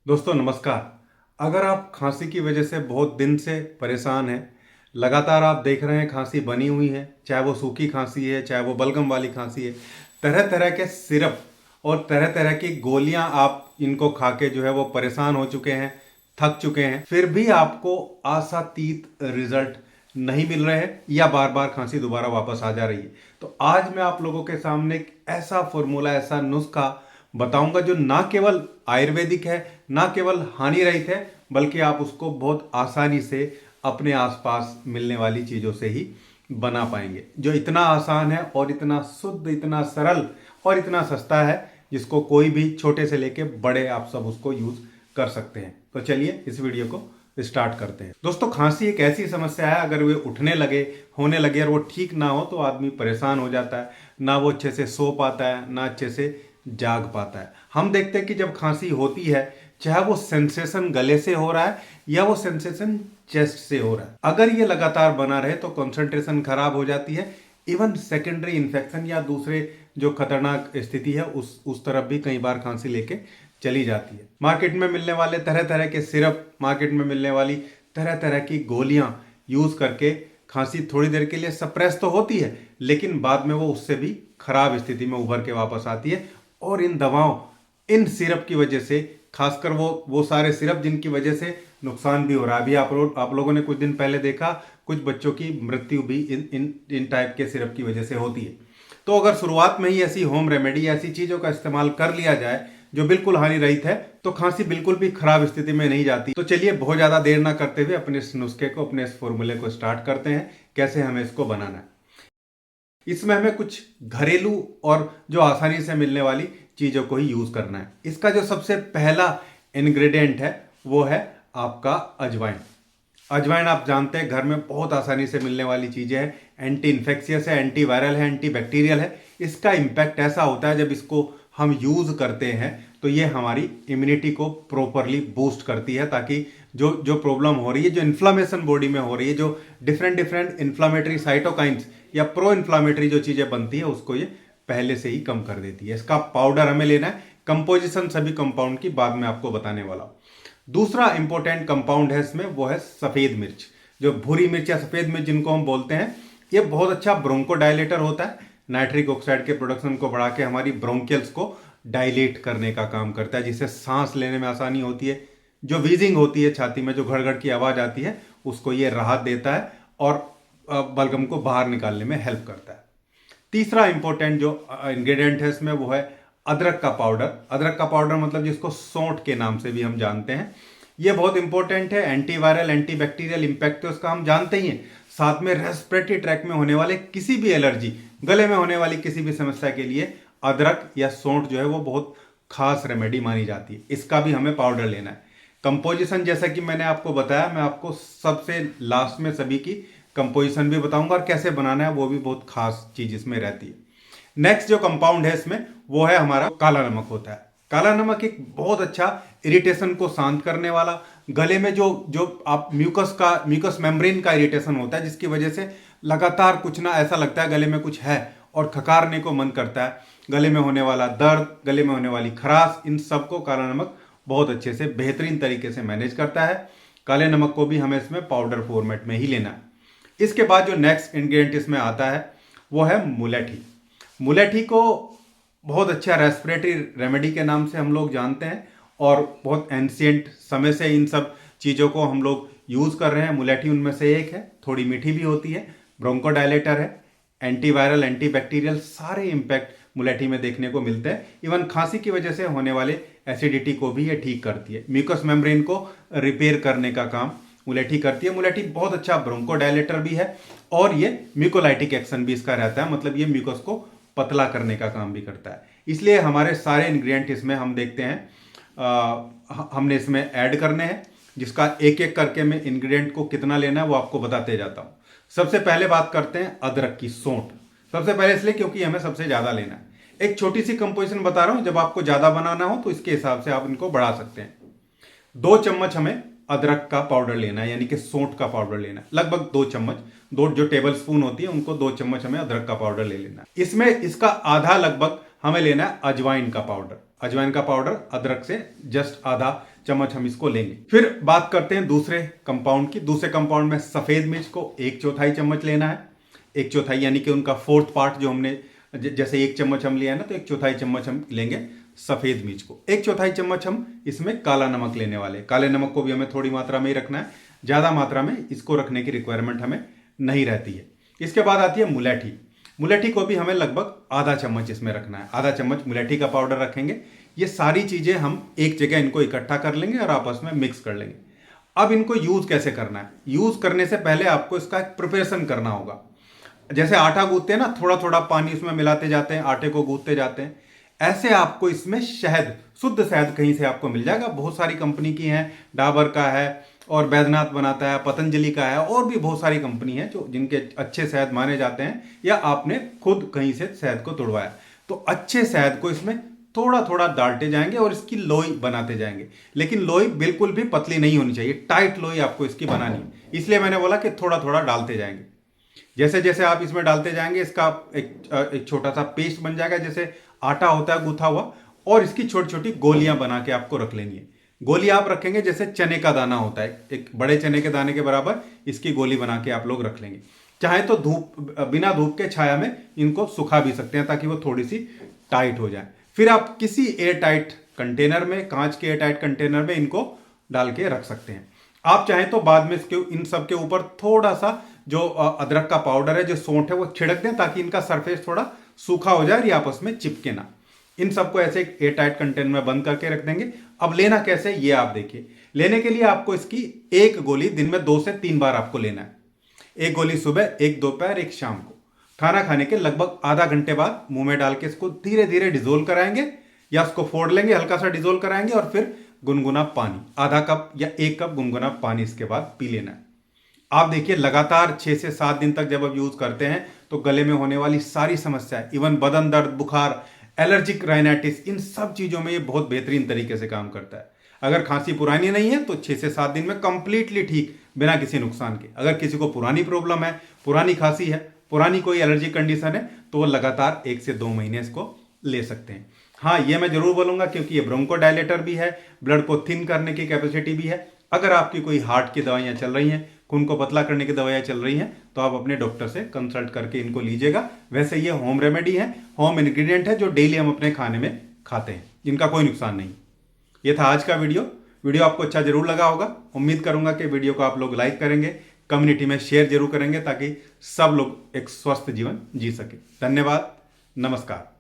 दोस्तों नमस्कार। अगर आप खांसी की वजह से बहुत दिन से परेशान हैं, लगातार आप देख रहे हैं खांसी बनी हुई है, चाहे वो सूखी खांसी है चाहे वो बलगम वाली खांसी है, तरह तरह के सिरप और तरह तरह की गोलियां आप इनको खा के जो है वो परेशान हो चुके हैं, थक चुके हैं, फिर भी आपको आशातीत रिजल्ट नहीं मिल रहे हैं या बार बार खांसी दोबारा वापस आ जा रही है। तो आज मैं आप लोगों के सामने एक ऐसा फॉर्मूला, ऐसा नुस्खा बताऊंगा जो ना केवल आयुर्वेदिक है, ना केवल हानि रहित है, बल्कि आप उसको बहुत आसानी से अपने आसपास मिलने वाली चीज़ों से ही बना पाएंगे, जो इतना आसान है और इतना शुद्ध, इतना सरल और इतना सस्ता है, जिसको कोई भी छोटे से लेके बड़े आप सब उसको यूज कर सकते हैं। तो चलिए इस वीडियो को स्टार्ट करते हैं। दोस्तों, खांसी एक ऐसी समस्या है, अगर वे उठने लगे, होने लगे और वो ठीक ना हो तो आदमी परेशान हो जाता है, ना वो अच्छे से सो पाता है, ना अच्छे से जाग पाता है। हम देखते हैं कि जब खांसी होती है, चाहे वो सेंसेशन गले से हो रहा है या वो सेंसेशन चेस्ट से हो रहा है, अगर ये लगातार बना रहे तो कंसंट्रेशन खराब हो जाती है। इवन सेकेंडरी इन्फेक्शन या दूसरे जो खतरनाक स्थिति है उस तरफ भी कई बार खांसी लेके चली जाती है। मार्केट में मिलने वाले तरह तरह के सिरप, मार्केट में मिलने वाली तरह तरह की गोलियां यूज करके खांसी थोड़ी देर के लिए सप्रेस तो होती है, लेकिन बाद में वो उससे भी खराब स्थिति में उभर के वापस आती है। और इन दवाओं, इन सिरप की वजह से, खासकर वो सारे सिरप जिनकी वजह से नुकसान भी हो रहा है। अभी आप लोगों ने कुछ दिन पहले देखा, कुछ बच्चों की मृत्यु भी इन टाइप के सिरप की वजह से होती है। तो अगर शुरुआत में ही ऐसी होम रेमेडी, ऐसी चीजों का इस्तेमाल कर लिया जाए जो बिल्कुल हानि रहित है, तो खांसी बिल्कुल भी खराब स्थिति में नहीं जाती। तो चलिए बहुत ज्यादा देर ना करते हुए अपने इस नुस्खे को, अपने इस फॉर्मूले को स्टार्ट करते हैं, कैसे हमें इसको बनाना है। इसमें हमें कुछ घरेलू और जो आसानी से मिलने वाली चीजों को ही यूज करना है। इसका जो सबसे पहला इंग्रेडिएंट है वो है आपका अजवाइन। अजवाइन आप जानते हैं घर में बहुत आसानी से मिलने वाली चीजें है, एंटी इन्फेक्शियस है, एंटी वायरल है, एंटी बैक्टीरियल है। इसका इम्पैक्ट ऐसा होता है, जब इसको हम यूज करते हैं तो ये हमारी इम्यूनिटी को प्रॉपरली बूस्ट करती है, ताकि जो जो प्रॉब्लम हो रही है, जो इन्फ्लामेशन बॉडी में हो रही है, जो डिफरेंट डिफरेंट इन्फ्लामेटरी साइटोकाइंस या प्रो इन्फ्लामेटरी जो चीजें बनती है, उसको ये पहले से ही कम कर देती है। इसका पाउडर हमें लेना है। कंपोजिशन सभी कंपाउंड की बाद में आपको बताने वाला हूं। दूसरा इंपॉर्टेंट कंपाउंड है इसमें, वो है सफेद मिर्च। जो भूरी मिर्च या सफेद मिर्च जिनको हम बोलते हैं, ये बहुत अच्छा ब्रोंको डायलेटर होता है। नाइट्रिक ऑक्साइड के प्रोडक्शन को बढ़ा के हमारी ब्रोंकियल्स को डायलेट करने का काम करता है, जिससे सांस लेने में आसानी होती है। जो वीजिंग होती है छाती में, जो घड़ की आवाज आती है, उसको ये राहत देता है और बलगम को बाहर निकालने में हेल्प करता है। तीसरा इंपॉर्टेंट जो इंग्रेडिएंट है इसमें, वो है अदरक का पाउडर। अदरक का पाउडर मतलब जिसको सौंठ के नाम से भी हम जानते हैं, ये बहुत इंपॉर्टेंट है। एंटीवायरल, एंटी बैक्टीरियल इंपैक्ट तो उसका हम जानते ही हैं। साथ में रेस्पिरेटरी ट्रैक में होने वाले किसी भी एलर्जी, गले में होने वाली किसी भी समस्या के लिए अदरक या सौंठ जो है वो बहुत खास रेमेडी मानी जाती है। इसका भी हमें पाउडर लेना है। कंपोजिशन जैसा कि मैंने आपको बताया, मैं आपको सबसे लास्ट में सभी की कंपोजिशन भी बताऊंगा और कैसे बनाना है, वो भी बहुत खास चीज इसमें रहती है। नेक्स्ट जो कंपाउंड है इसमें, वो है हमारा काला नमक होता है। काला नमक एक बहुत अच्छा इरिटेशन को शांत करने वाला, गले में जो जो आप म्यूकस मेम्ब्रेन का इरिटेशन होता है, जिसकी वजह से लगातार कुछ ना ऐसा लगता है गले में कुछ है और खकारने को मन करता है, गले में होने वाला दर्द, गले में होने वाली खराश, इन सबको काला नमक बहुत अच्छे से, बेहतरीन तरीके से मैनेज करता है। काले नमक को भी हमें इसमें पाउडर फॉर्मेट में ही लेना है। इसके बाद जो नेक्स्ट इंग्रेडिएंट इसमें आता है वो है मुलेठी। मुलेठी को बहुत अच्छा रेस्पिरेटरी रेमेडी के नाम से हम लोग जानते हैं और बहुत एंशियंट समय से इन सब चीज़ों को हम लोग यूज़ कर रहे हैं। मुलेठी उनमें से एक है, थोड़ी मीठी भी होती है, ब्रोंकोडायलेटर है, एंटीवायरल, एंटी बैक्टीरियल सारे इम्पैक्ट मुलेठी में देखने को मिलते हैं। इवन खांसी की वजह से होने वाले एसिडिटी को भी ये ठीक करती है। म्यूकस मेम्ब्रेन को रिपेयर करने का काम मुलेठी करती है। मुलेठी बहुत अच्छा ब्रोंकोडायलेटर भी है और ये म्यूकोलाइटिक एक्शन भी इसका रहता है, मतलब ये म्यूकस को पतला करने का काम भी करता है। इसलिए हमारे सारे इंग्रेडिएंट इसमें हम देखते हैं, हमने इसमें ऐड करने हैं, जिसका एक एक करके मैं इंग्रेडिएंट को कितना लेना है वो आपको बताते जाता हूं। सबसे पहले बात करते हैं अदरक की, सौंठ। सबसे पहले इसलिए क्योंकि हमें सबसे ज्यादा लेना है। एक छोटी सी कंपोजिशन बता रहा हूं, जब आपको ज्यादा बनाना हो तो इसके हिसाब से आप इनको बढ़ा सकते हैं। 2 चम्मच हमें अदरक का पाउडर लेना है, यानी कि सौंठ का पाउडर लेना है। लगभग 2 चम्मच, 2 जो टेबल स्पून होती है उनको 2 चम्मच हमें अदरक का पाउडर ले लेना है। इसमें इसका आधा लगभग हमें लेना है अजवाइन का पाउडर। अजवाइन का पाउडर, अदरक से जस्ट आधा चम्मच हम इसको लेंगे। फिर बात करते हैं दूसरे कंपाउंड की। दूसरे कंपाउंड में सफेद मिर्च को 1/4 चम्मच लेना है। 1/4 यानी कि उनका 4th पार्ट जो हमने, जैसे 1 चम्मच हम लिया है ना, तो 1/4 चम्मच हम लेंगे सफेद मिर्च को। 1/4 चम्मच हम इसमें काला नमक लेने वाले। काले नमक को भी हमें थोड़ी मात्रा में ही रखना है, ज्यादा मात्रा में इसको रखने की रिक्वायरमेंट हमें नहीं रहती है। इसके बाद आती है मुलेठी। मुलेठी को भी हमें लगभग आधा चम्मच इसमें रखना है। आधा चम्मच मुलेठी का पाउडर रखेंगे। ये सारी चीजें हम एक जगह इनको इकट्ठा कर लेंगे और आपस में मिक्स कर लेंगे। अब इनको यूज कैसे करना है? यूज करने से पहले आपको इसका एक प्रिपरेशन करना होगा। जैसे आटा गूंथते हैं ना, थोड़ा थोड़ा पानी उसमें मिलाते जाते हैं, आटे को गूंथते जाते हैं, ऐसे आपको इसमें शहद, शुद्ध शहद कहीं से आपको मिल जाएगा। बहुत सारी कंपनी की है, डाबर का है और बैद्यनाथ बनाता है, पतंजलि का है, और भी बहुत सारी कंपनी है जो जिनके अच्छे शहद माने जाते हैं, या आपने खुद कहीं से शहद को तुड़वाया। तो अच्छे शहद को इसमें थोड़ा थोड़ा डालते जाएंगे और इसकी लोई बनाते जाएंगे। लेकिन लोई बिल्कुल भी पतली नहीं होनी चाहिए, टाइट लोई आपको इसकी बनानी है। इसलिए मैंने बोला कि थोड़ा थोड़ा डालते जाएंगे। जैसे जैसे आप इसमें डालते जाएंगे इसका एक छोटा सा पेस्ट बन जाएगा, जैसे आटा होता है गूथा हुआ, और इसकी छोटी छोटी गोलियां बना के आपको रख लेनी है। गोली आप रखेंगे जैसे चने का दाना होता है, एक बड़े चने के दाने के बराबर इसकी गोली बना के आप लोग रख लेंगे। चाहे तो बिना धूप के छाया में इनको सुखा भी सकते हैं ताकि वो थोड़ी सी टाइट हो जाए। फिर आप किसी एयर टाइट कंटेनर में, कांच के एयर टाइट कंटेनर में इनको डाल के रख सकते हैं। आप चाहें तो बाद में इसके इन सब के ऊपर थोड़ा सा जो अदरक का पाउडर है, जो सौंठ है, वो छिड़क दें ताकि इनका सरफेस थोड़ा सूखा हो जाए और ये आपस में चिपके ना। इन सबको ऐसे एक एयर टाइट कंटेनर में बंद करके रख देंगे। अब लेना कैसे, ये आप देखिए। लेने के लिए आपको इसकी एक गोली दिन में 2 से 3 बार आपको लेना है। एक गोली सुबह, एक दोपहर, एक शाम को। खाना खाने के लगभग आधा घंटे बाद मुंह में डाल के इसको धीरे धीरे डिजोल्व कराएंगे, या इसको फोड़ लेंगे, हल्का सा डिजोल्व कराएंगे, और फिर गुनगुना पानी, आधा कप या 1 कप गुनगुना पानी इसके बाद पी लेना है। आप देखिए लगातार 6 से 7 दिन तक जब आप यूज करते हैं तो गले में होने वाली सारी समस्याएं, इवन बदन दर्द, बुखार, एलर्जिक राइनाइटिस, इन सब चीजों में ये बहुत बेहतरीन तरीके से काम करता है। अगर खांसी पुरानी नहीं है तो 6 से 7 दिन में कंप्लीटली ठीक, बिना किसी नुकसान के। अगर किसी को पुरानी प्रॉब्लम है, पुरानी खांसी है, पुरानी कोई एलर्जी कंडीशन है, तो वो लगातार 1 से 2 महीने इसको ले सकते हैं। हाँ, ये मैं जरूर बोलूंगा क्योंकि ये ब्रोंको डायलेटर भी है, ब्लड को थिन करने की कैपेसिटी भी है। अगर आपकी कोई हार्ट की दवाइयां चल रही हैं, खून को पतला करने की दवाइयां चल रही हैं, तो आप अपने डॉक्टर से कंसल्ट करके इनको लीजिएगा। वैसे ये होम रेमेडी है, होम इंग्रेडिएंट है, जो डेली हम अपने खाने में खाते हैं, जिनका कोई नुकसान नहीं। ये था आज का वीडियो आपको अच्छा जरूर लगा होगा। उम्मीद करूंगा कि वीडियो को आप लोग लाइक करेंगे, कम्युनिटी में शेयर जरूर करेंगे, ताकि सब लोग एक स्वस्थ जीवन जी सके। धन्यवाद, नमस्कार।